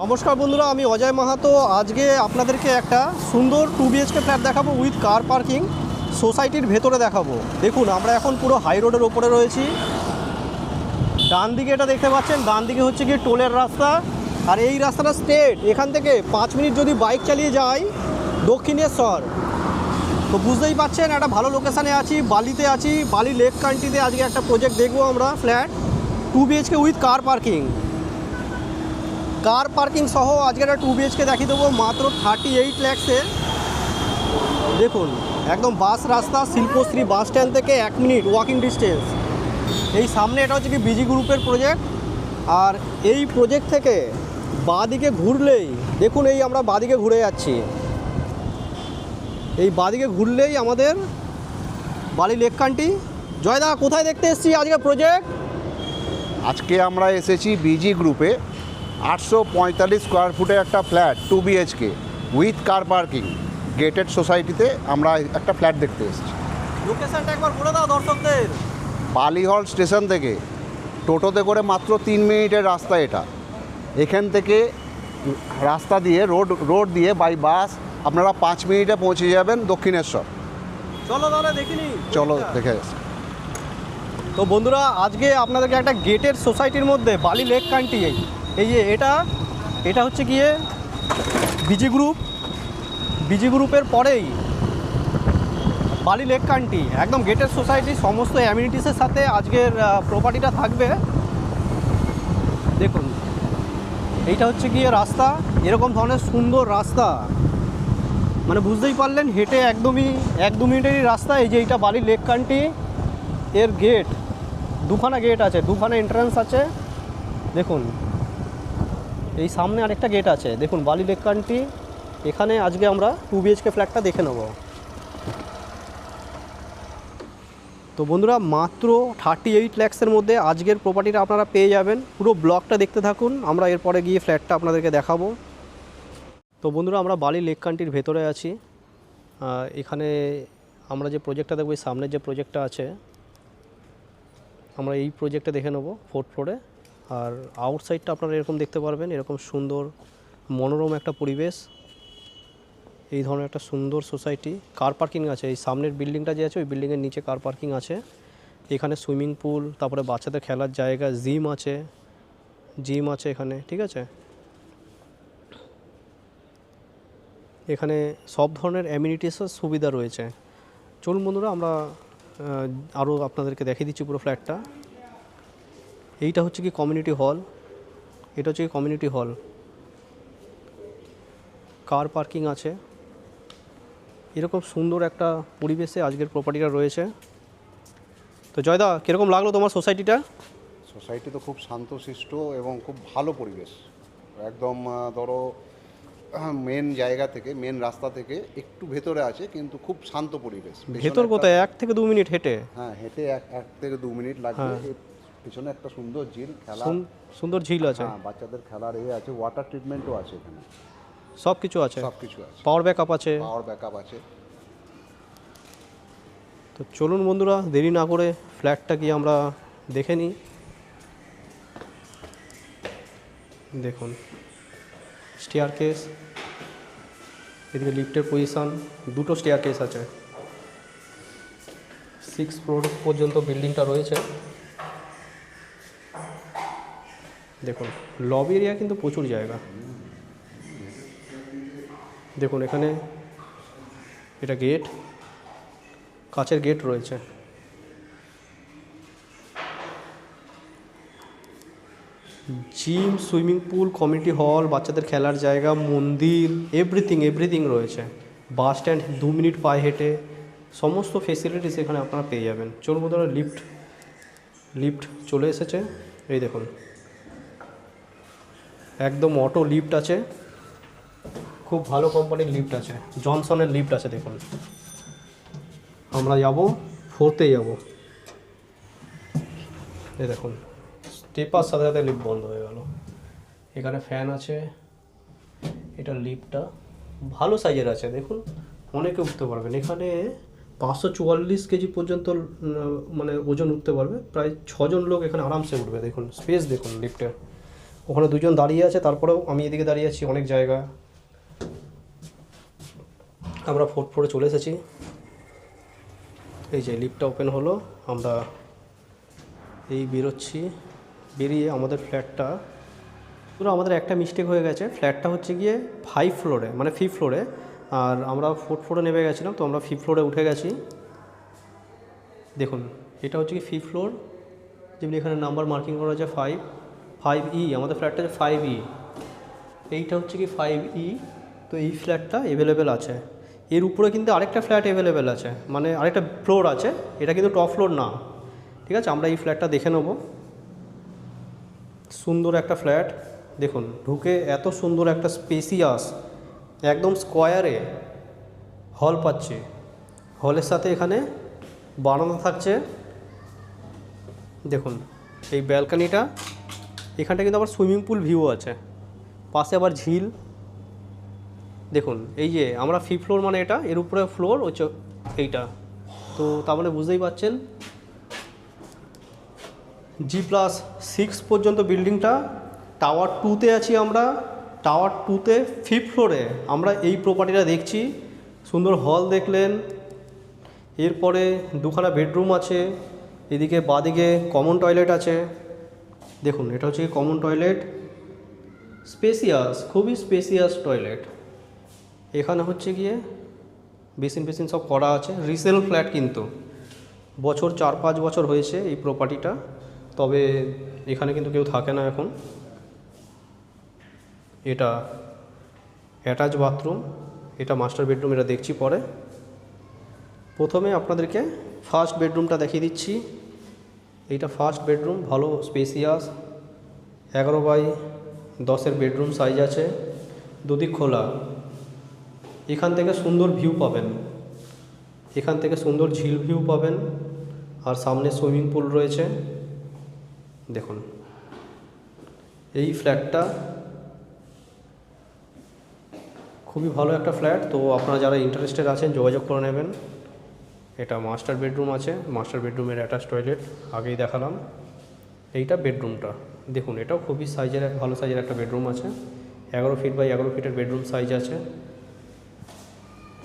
নমস্কার বন্ধুরা, আমি অজয় মাহাতো। আজকে আপনাদেরকে একটা সুন্দর 2 BHK ফ্ল্যাট দেখাবো উইথ কার পার্কিং, সোসাইটির ভেতরে দেখাবো। দেখুন, আমরা এখন পুরো হাই রোডের ওপরে রয়েছি। ডান দিকে এটা দেখতে পাচ্ছেন, ডান দিকে হচ্ছে গিয়ে টোলের রাস্তা, আর এই রাস্তাটা স্ট্রেট। এখান থেকে 5 মিনিট যদি বাইক চালিয়ে যাই দক্ষিণেশ্বর। তো বুঝতেই পারছেন একটা ভালো লোকেশানে আছি, বালিতে আছি। বালি লেক কান্ট্রিতে আজকে একটা প্রজেক্ট দেখবো আমরা, flat 2 BHK with car parking. Car parking সহ আজকে একটা 2 BHK দেখিয়ে দেবো মাত্র 38 লাখসে। দেখুন, একদম বাস রাস্তা, শিল্পশ্রী বাস স্ট্যান্ড থেকে 1 মিনিট ওয়াকিং ডিস্টেন্স। এই সামনে এটা হচ্ছে কি বিজি গ্রুপের প্রজেক্ট। আর এই প্রজেক্ট থেকে বাঁদিকে ঘুরলেই দেখুন, এই আমরা বাঁদিকে ঘুরে যাচ্ছি। এই বাঁদিকে ঘুরলেই আমাদের বালি লেক কান্ট্রি। জয়দা, কোথায় দেখতে এসেছি আজকে প্রজেক্ট? আজকে আমরা এসেছি বিজি গ্রুপে 845 স্কোয়ার ফুটের একটা flat 2 BHK with car parking gated সোসাইটিতে আমরা একটা ফ্ল্যাট দেখতে এসেছি। লোকেশনটা একবার বলে দাও দর্শকদের। বালিহল স্টেশন থেকে টোটোতে করে মাত্র 3 মিনিটের রাস্তা এটা। এখান থেকে রাস্তা দিয়ে রোড দিয়ে বাই বাস আপনারা 5 মিনিটে পৌঁছে যাবেন দক্ষিণেশ্বর। চলো তাহলে দেখিনি। চলো দেখে আসি। তো বন্ধুরা, আজকে আপনাদেরকে একটা গেটের সোসাইটির মধ্যে বালি লেক কান্ট্রি, এই যে এটা হচ্ছে গিয়ে বিজি গ্রুপের পরেই বালি লেক কান্ট্রি, একদম গেটের সোসাইটি, সমস্ত অ্যামিনিটিসের সাথে আজকের প্রপার্টিটা থাকবে। দেখুন, এইটা হচ্ছে গিয়ে রাস্তা, এরকম ধরনের সুন্দর রাস্তা, মানে বুঝতেই পারলেন হেঁটে একদমই 1-2 মিনিটেরই রাস্তা। এই যে এইটা বালি লেক কান্ট্রি, এর গেট, দুখানা গেট আছে, দুখানা এন্ট্রান্স আছে। দেখুন, এই সামনে আরেকটা গেট আছে। দেখুন, বালি লেক কান্ট্রি। এখানে আজকে আমরা 2 BHK ফ্ল্যাটটা দেখে নেব। তো বন্ধুরা, মাত্র 38 লাখসের মধ্যে আজকের প্রপার্টিটা আপনারা পেয়ে যাবেন। পুরো ব্লকটা দেখতে থাকুন, আমরা এরপরে গিয়ে ফ্ল্যাটটা আপনাদেরকে দেখাবো। তো বন্ধুরা, আমরা বালি লেক কান্ট্রির ভেতরে আছি। এখানে আমরা যে প্রজেক্টটা দেখব, এই সামনের যে প্রজেক্টটা আছে, আমরা এই প্রজেক্টটা দেখে নেব 4th ফ্লোরে। আর আউটসাইডটা আপনারা এরকম দেখতে পারবেন, এরকম সুন্দর মনোরম একটা পরিবেশ, এই ধরনের একটা সুন্দর সোসাইটি। কার পার্কিং আছে, এই সামনের বিল্ডিংটা যে আছে ওই বিল্ডিংয়ের নিচে কার পার্কিং আছে। এখানে সুইমিং পুল, তারপরে বাচ্চাদের খেলার জায়গা, জিম আছে এখানে, ঠিক আছে। এখানে সব ধরনের অ্যামিনিটিসের সুবিধা রয়েছে। চলুন বন্ধুরা, আমরা আরও আপনাদেরকে দেখিয়ে দিচ্ছি পুরো ফ্ল্যাটটা। এইটা হচ্ছে কি কমিউনিটি হল, এটা হচ্ছে কি কমিউনিটি হল। কার পার্কিং আছে, এরকম সুন্দর একটা পরিবেশে আজকের প্রপার্টিটা রয়েছে। তো জয়দা, কীরকম লাগলো তোমার সোসাইটিটা? সোসাইটি তো খুব শান্তশিষ্ট এবং খুব ভালো পরিবেশ। একদম ধরো মেন জায়গা থেকে, মেন রাস্তা থেকে একটু ভেতরে আছে, কিন্তু খুব শান্ত পরিবেশ। ভেতর কোথায়? 1 থেকে 2 মিনিট হেঁটে? হ্যাঁ, হেঁটে 1 থেকে 2 মিনিট লাগবে। পিছনে একটা সুন্দর ঝিল, সুন্দর ঝিল আছে, বাচ্চাদের খেলার আছে, ওয়াটার ট্রিটমেন্টও আছে এখানে, সব কিছু আছে। পাওয়ার ব্যাকআপ আছে। তো চলুন বন্ধুরা, দেরি না করে ফ্ল্যাটটা কি আমরা দেখে নিই। দেখুন, স্টেয়ার কেস, এদিকে লিফটের পজিশান, দুটো স্টেয়ার কেস আছে। 6th ফ্লোর পর্যন্ত বিল্ডিংটা রয়েছে। দেখুন, লবি এরিয়া কিন্তু প্রচুর জায়গা। দেখুন, এখানে এটা গেট, কাচের গেট রয়েছে। Gym, swimming pool, community hall, বাচ্চাদের খেলার জায়গা, মন্দির, এভরিথিং রয়েছে। বাস স্ট্যান্ড 2 মিনিট পায়ে হেঁটে, সমস্ত ফেসিলিটিস এখানে আপনারা পেয়ে যাবেন। চলুন বন্ধুরা, লিফট চলে এসেছে। এই দেখুন, একদম অটো লিফট আছে, খুব ভালো কোম্পানির লিফট আছে, জনসনের লিফট আছে। দেখুন, আমরা যাব 4th যাব। এই দেখুন, স্টেপার সাথে সাথে লিফট বন্ধ হয়ে গেল। এখানে ফ্যান আছে। এটা লিফটটা ভালো সাইজের আছে, দেখুন অনেকে উঠতে পারবেন। এখানে 544 কেজি পর্যন্ত মানে ওজন উঠতে পারবে, প্রায় 6 জন লোক এখানে আরামসে উঠবে। দেখুন স্পেস, দেখুন লিফটের ওখানে দুজন দাঁড়িয়ে আছে, তারপরেও আমি এদিকে দাঁড়িয়ে আছি, অনেক জায়গা। আমরা 4th ফ্লোরে চলে এসেছি। এই যে লিফটটা ওপেন হলো, আমরা এই বেরোচ্ছি। বেরিয়ে আমাদের ফ্ল্যাটটা, পুরো আমাদের একটা মিস্টেক হয়ে গেছে। ফ্ল্যাটটা হচ্ছে গিয়ে 5 ফ্লোরে, মানে 5th ফ্লোরে, আর আমরা 4th ফ্লোরে নেমে গেছিলাম, তো আমরা 5th ফ্লোরে উঠে গেছি। দেখুন এটা হচ্ছে কি 5th ফ্লোর, যেমনি এখানে নাম্বার মার্কিং করা আছে 5E, আমাদের ফ্ল্যাটটা আছে 5E। এইটা হচ্ছে কি 5E। তো এই ফ্ল্যাটটা অ্যাভেলেবেল আছে। এর উপরে কিন্তু আরেকটা ফ্ল্যাট অ্যাভেলেবেল আছে, মানে আরেকটা ফ্লোর আছে, এটা কিন্তু টপ ফ্লোর না। ঠিক আছে, আমরা এই ফ্ল্যাটটা দেখে নেব। সুন্দর একটা ফ্ল্যাট, দেখুন ঢুকে এত সুন্দর একটা স্পেসিয়াস, একদম স্কোয়ারে হল পাচ্ছে। হলের সাথে এখানে বারান্দা থাকছে। দেখুন এই ব্যালকানিটা, এখানটা কিন্তু আবার সুইমিং পুল ভিউ আছে, পাশে আবার ঝিল। দেখুন এই যে আমরা 5th ফ্লোর, মানে এটা এর উপরে ফ্লোর হচ্ছে এইটা, তো তার মানে বুঝতেই পারছেন G+6 পর্যন্ত বিল্ডিংটা। টাওয়ার 2-তে আছি আমরা, টাওয়ার 2-তে 5th ফ্লোরে আমরা এই প্রপার্টিটা দেখছি। সুন্দর হল দেখলেন, এরপরে দুখানা বেডরুম আছে, এদিকে বাঁদিকে কমন টয়লেট আছে। দেখুন এটা হচ্ছে কমন টয়লেট, স্পেসিয়াস, খুবই স্পেসিয়াস টয়লেট। এখানে হচ্ছে গিয়ে বেসিন সব করা আছে। রিসেল ফ্ল্যাট কিন্তু, বছর 4-5 বছর হয়েছে এই প্রপার্টিটা, তবে এখানে কিন্তু কেউ থাকে না এখন। এটা অ্যাটাচ বাথরুম, এটা মাস্টার বেডরুম, এটা দেখছি পরে। প্রথমে আপনাদেরকে ফার্স্ট বেডরুমটা দেখিয়ে দিচ্ছি। এইটা ফার্স্ট বেডরুম, ভালো স্পেসিয়াস, 11x10 বেডরুম সাইজ আছে, দুদিক খোলা। এখান থেকে সুন্দর ভিউ পাবেন, এখান থেকে সুন্দর ঝিল ভিউ পাবেন, আর সামনে সুইমিং পুল রয়েছে। দেখুন এই ফ্ল্যাটটা খুবই ভালো একটা ফ্ল্যাট, তো আপনারা যারা ইন্টারেস্টেড আছেন যোগাযোগ করে নেবেন। এটা মাস্টার বেডরুম আছে, মাস্টার বেডরুমের অ্যাটাচ টয়লেট আগেই দেখালাম। এইটা বেডরুমটা দেখুন, এটাও খুবই সাইজের, ভালো সাইজের একটা বেডরুম আছে, 11 ফিট বাই 11 ফিটের বেডরুম সাইজ আছে।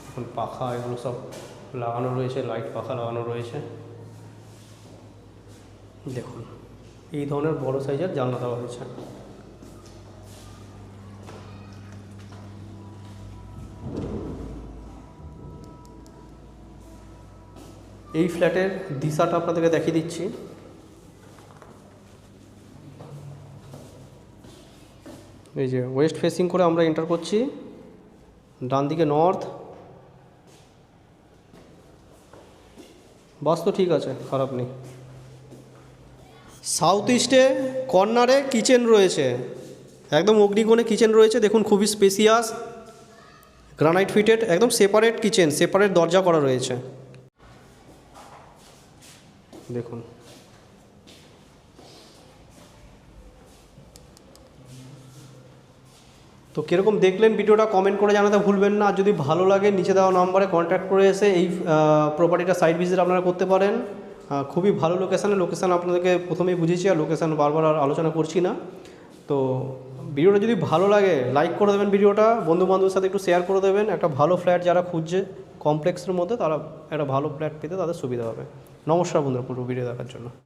এখন পাখা এগুলো সব লাগানো রয়েছে, লাইট পাখা লাগানো রয়েছে। দেখুন এই ধরনের বড় সাইজের জানলা দেওয়া হয়েছে। এই ফ্ল্যাটের দিশাটা আপনাদেরকে দেখিয়ে দিচ্ছি। এই যে ওয়েস্ট ফেসিং করে আমরা এন্টার করছি, ডান দিকে নর্থ। বাস তো ঠিক আছে, খারাপ নেই। সাউথ ইস্টে কর্নারে কিচেন রয়েছে, একদম অগ্নিকোণে কিচেন রয়েছে। দেখুন খুবই স্পেসিয়াস, গ্রানাইট ফিটেড, একদম সেপারেট কিচেন, সেপারেট দরজা করা রয়েছে। দেখুন তো কীরকম দেখলেন ভিডিওটা কমেন্ট করে জানাতে ভুলবেন না। আর যদি ভালো লাগে নিচে দেওয়া নম্বরে কন্ট্যাক্ট করে এসে এই প্রপার্টিটা সাইট ভিজিট আপনারা করতে পারেন। খুবই ভালো লোকেশান আপনাদেরকে প্রথমেই বুঝেছি, আর লোকেশান বারবার আর আলোচনা করছি না। তো ভিডিওটা যদি ভালো লাগে লাইক করে দেবেন, ভিডিওটা বন্ধুবান্ধবের সাথে একটু শেয়ার করে দেবেন। একটা ভালো ফ্ল্যাট যারা খুঁজছে কমপ্লেক্সের মধ্যে, তারা একটা ভালো ফ্ল্যাট পেতে তাদের সুবিধা হবে। নমস্কার বন্ধুরা, পুরো ভিডিও দেখার জন্য।